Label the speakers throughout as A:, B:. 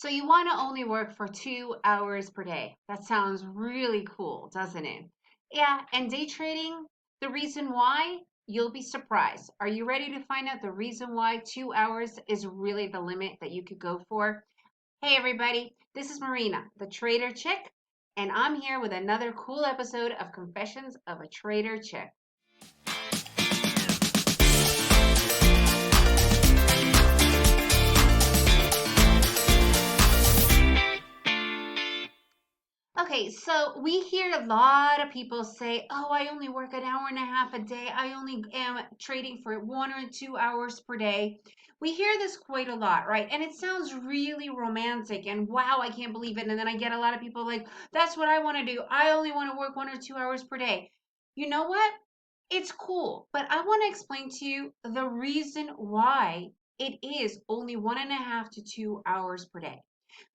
A: So you want to only work for 2 hours per day. That sounds really cool, doesn't it? Yeah, and day trading, the reason why, you'll be surprised. Are you ready to find out the reason why 2 hours is really the limit that you could go for? Hey everybody, this is Marina, the Trader Chick, and I'm here with another cool episode of Confessions of a Trader Chick. Okay, so we hear a lot of people say, "Oh, I only work an hour and a half a day. I only am trading for 1 or 2 hours per day." We hear this quite a lot, right? And it sounds really romantic and wow, I can't believe it. And then I get a lot of people like, "That's what I want to do. I only want to work 1 or 2 hours per day." You know what? It's cool, but I want to explain to you the reason why it is only 1.5 to 2 hours per day.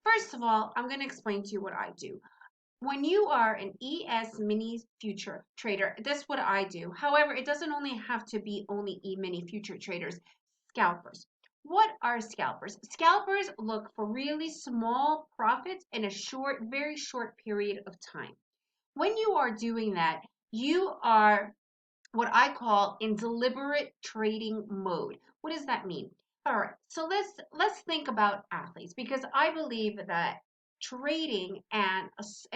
A: First of all, I'm going to explain to you what I do. When you are an ES mini future trader, that's what I do. However, it doesn't only have to be only E mini future traders, scalpers. What are scalpers? Scalpers look for really small profits in a short, very short period of time. When you are doing that, you are what I call in deliberate trading mode. What does that mean? All right, so let's think about athletes because I believe that trading and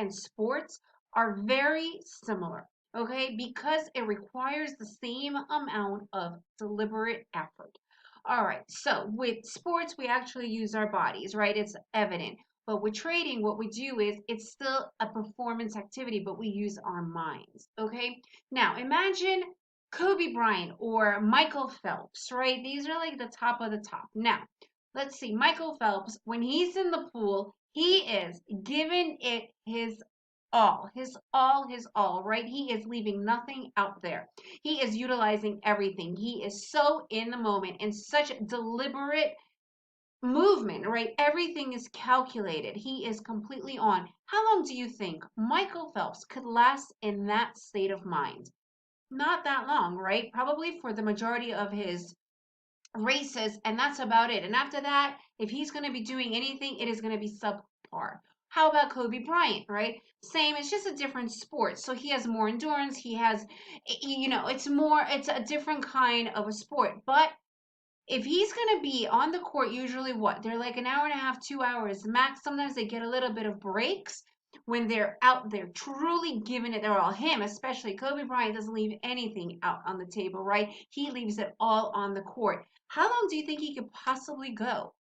A: sports are very similar. Okay, because it requires the same amount of deliberate effort. All right, so with sports, we actually use our bodies, right? It's evident. But with trading, what we do is it's still a performance activity, but we use our minds. Okay, now imagine Kobe Bryant or Michael Phelps, right? These are like the top of the top. Now, let's see. Michael Phelps, when he's in the pool, he is giving it his all, right? He is leaving nothing out there. He is utilizing everything. He is so in the moment in such deliberate movement, right? Everything is calculated. He is completely on. How long do you think Michael Phelps could last in that state of mind? Not that long, right? Probably for the majority of his races, and that's about it. And after that, if he's going to be doing anything, it is going to be subpar. How about Kobe Bryant, right? Same, it's just a different sport. So he has more endurance. He has, it's a different kind of a sport. But if he's going to be on the court, usually what? They're like an hour and a half, 2 hours max. Sometimes they get a little bit of breaks when they're out there truly giving it their all. Him, especially Kobe Bryant, doesn't leave anything out on the table, right? He leaves it all on the court. How long do you think he could possibly go?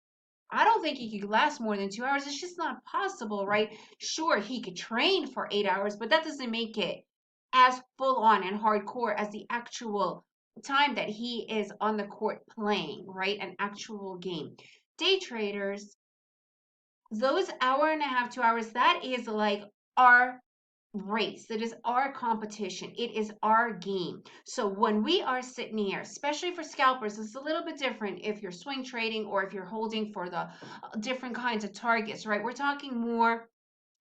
A: I don't think he could last more than 2 hours. It's just not possible, right? Sure, he could train for 8 hours, but that doesn't make it as full on and hardcore as the actual time that he is on the court playing, right? An actual game. Day traders, those hour and a half, 2 hours, that is like our race. It is our competition. It is our game. So when we are sitting here, especially for scalpers, it's a little bit different if you're swing trading or if you're holding for the different kinds of targets, right? We're talking more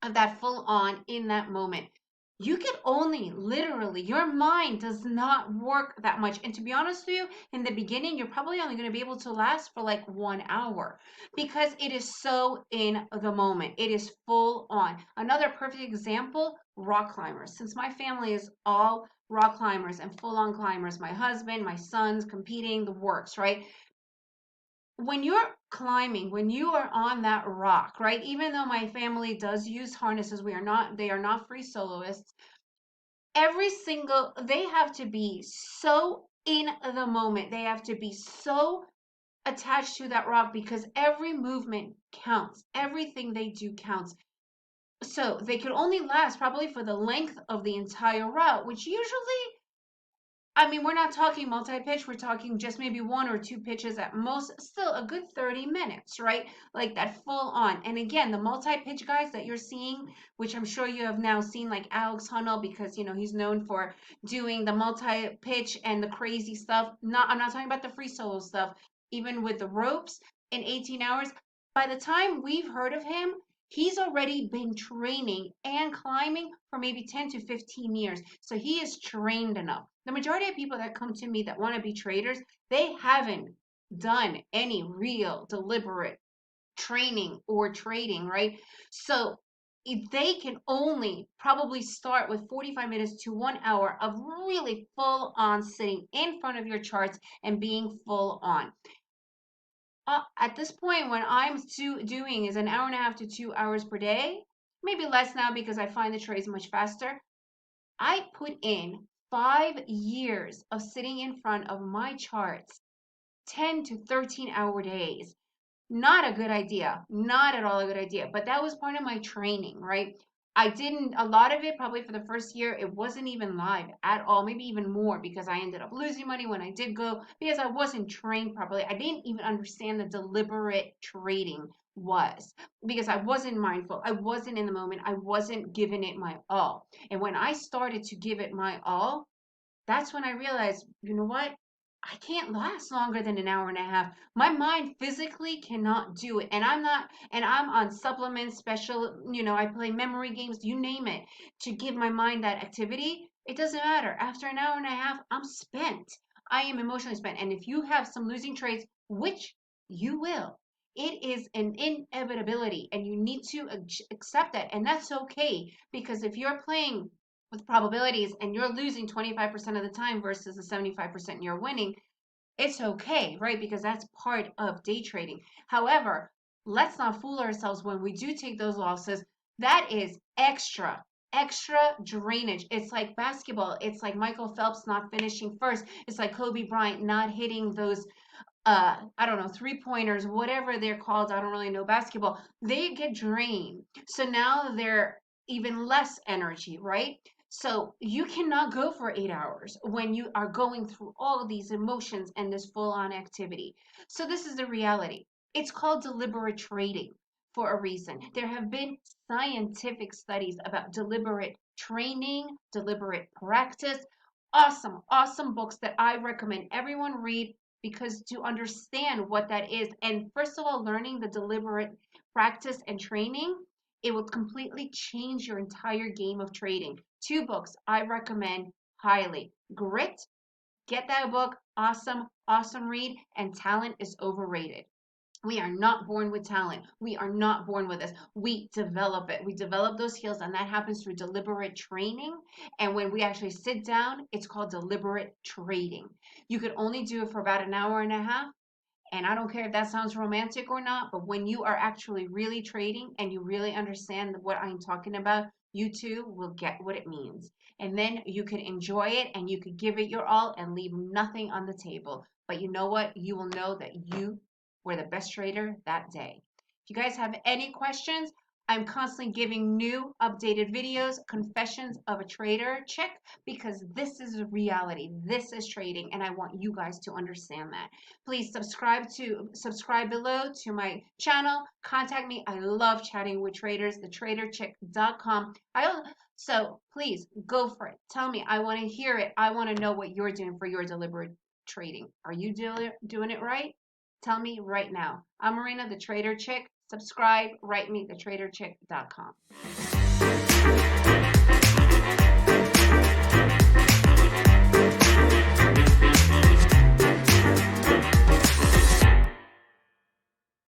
A: of that full on in that moment. You can only literally, your mind does not work that much. And to be honest with you, in the beginning, you're probably only going to be able to last for like 1 hour because it is so in the moment. It is full on. Another perfect example, rock climbers. Since my family is all rock climbers and full on climbers, my husband, my sons competing, the works, right? When you're climbing, when you are on that rock, right? Even though my family does use harnesses, they are not free soloists. They have to be so in the moment. They have to be so attached to that rock because every movement counts. Everything they do counts. So they could only last probably for the length of the entire route, which usually, I mean, we're not talking multi-pitch, we're talking just maybe 1 or 2 pitches at most, still a good 30 minutes, right? Like that full on. And again, the multi-pitch guys that you're seeing, which I'm sure you have now seen, like Alex Honnold, because he's known for doing the multi-pitch and the crazy stuff. I'm not talking about the free solo stuff. Even with the ropes in 18 hours, by the time we've heard of him, he's already been training and climbing for maybe 10 to 15 years. So he is trained enough. The majority of people that come to me that want to be traders, they haven't done any real deliberate training or trading, right? So if they can only probably start with 45 minutes to 1 hour of really full on sitting in front of your charts and being full on. At this point, when I'm doing is an hour and a half to 2 hours per day, maybe less now because I find the trades much faster. I put in 5 years of sitting in front of my charts, 10 to 13 hour days. Not a good idea. Not at all a good idea. But that was part of my training, right? I didn't, a lot of it, probably for the first year, it wasn't even live at all, maybe even more because I ended up losing money when I did go because I wasn't trained properly. I didn't even understand the deliberate trading was because I wasn't mindful. I wasn't in the moment. I wasn't giving it my all. And when I started to give it my all, that's when I realized, you know what? I can't last longer than an hour and a half. My mind physically cannot do it. And I'm on supplements, special, I play memory games, you name it, to give my mind that activity. It doesn't matter. After an hour and a half, I'm spent. I am emotionally spent. And if you have some losing trades, which you will, it is an inevitability and you need to accept that. And that's okay because if you're playing with probabilities and you're losing 25% of the time versus the 75% you're winning, it's okay, right? Because that's part of day trading. However, let's not fool ourselves when we do take those losses. That is extra drainage. It's like basketball. It's like Michael Phelps not finishing first. It's like Kobe Bryant not hitting those I don't know, three pointers, whatever they're called. I don't really know basketball. They get drained. So now they're even less energy, right? So you cannot go for 8 hours when you are going through all of these emotions and this full on activity. So this is the reality. It's called deliberate trading for a reason. There have been scientific studies about deliberate training, deliberate practice. Awesome books that I recommend everyone read because to understand what that is, and first of all, learning the deliberate practice and training, it will completely change your entire game of trading. Two books I recommend highly. Grit, get that book. Awesome read. And Talent is Overrated. We are not born with talent. We are not born with this. We develop it. We develop those skills, and that happens through deliberate training. And when we actually sit down, it's called deliberate trading. You could only do it for about an hour and a half. And I don't care if that sounds romantic or not, but when you are actually really trading and you really understand what I'm talking about, you too will get what it means. And then you can enjoy it and you could give it your all and leave nothing on the table. But you know what? You will know that you were the best trader that day. If you guys have any questions, I'm constantly giving new updated videos, confessions of a trader chick, because this is reality. This is trading, and I want you guys to understand that. Please subscribe below to my channel. Contact me. I love chatting with traders, thetraderchick.com. So please go for it. Tell me. I want to hear it. I want to know what you're doing for your deliberate trading. Are you doing it right? Tell me right now. I'm Marina, the Trader Chick. Subscribe, write me, thetraderchick.com.